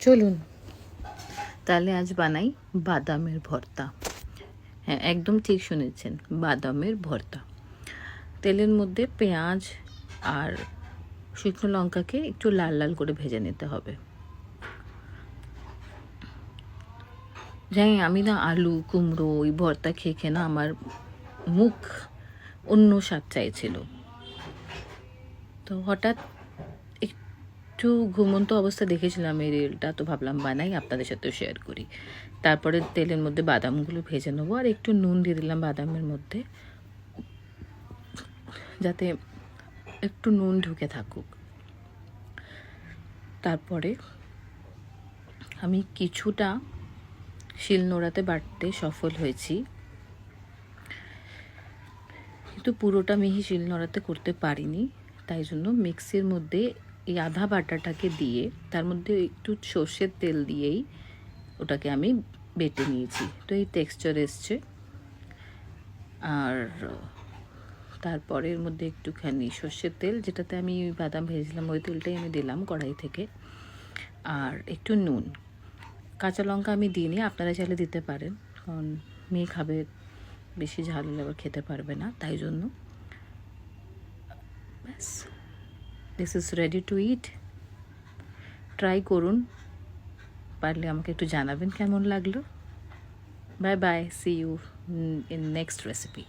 চলুন তাহলে আজ বানাই বাদামের ভর্তা। হ্যাঁ, একদম ঠিক শুনেছেন, বাদামের ভর্তা। তেলের মধ্যে পেঁয়াজ আর শুকনো লঙ্কাকে একটু লাল লাল করে ভেজে নিতে হবে। জানি আমি না আলু কুমড়ো ওই ভর্তা খেয়ে খেয়ে না আমার মুখ অন্য স্বাদ চাইছিল, তো হঠাৎ একটু ঘুমন্ত অবস্থা দেখেছিলাম এই রিলটা, তো ভাবলাম বানাই, আপনাদের সাথে শেয়ার করি। তারপরে তেলের মধ্যে বাদামগুলো ভেজে নেবো আর একটু নুন দিয়ে দিলাম বাদামের মধ্যে, যাতে একটু নুন ঢুকে থাকুক। তারপরে আমি কিছুটা শিলনোড়াতে বাটতে সফল হয়েছি, কিন্তু পুরোটা মিহি শিলনোড়াতে করতে পারিনি। তাই জন্য মিক্সির মধ্যে এই আধা বাটাটাকে দিয়ে তার মধ্যে একটু সর্ষের তেল দিয়েই ওটাকে আমি বেটে নিয়েছি। তো এই টেক্সচার এসছে। আর তারপরে এর মধ্যে একটুখানি সর্ষের তেল, যেটাতে আমি বাদাম ভেজেছিলাম ওই তেলটাই আমি দিলাম কড়াই থেকে, আর একটু নুন। কাঁচা লঙ্কা আমি দিইনি, আপনারা চাইলে দিতে পারেন, কারণ মেয়ে খাবে, বেশি ঝাল হলে আবার খেতে পারবে না, তাই জন্য। ব্যাস, this is ready to eat. Try করুন, পারলে আমাকে একটু জানাবেন কেমন লাগলো। Bye bye, see you in next recipe.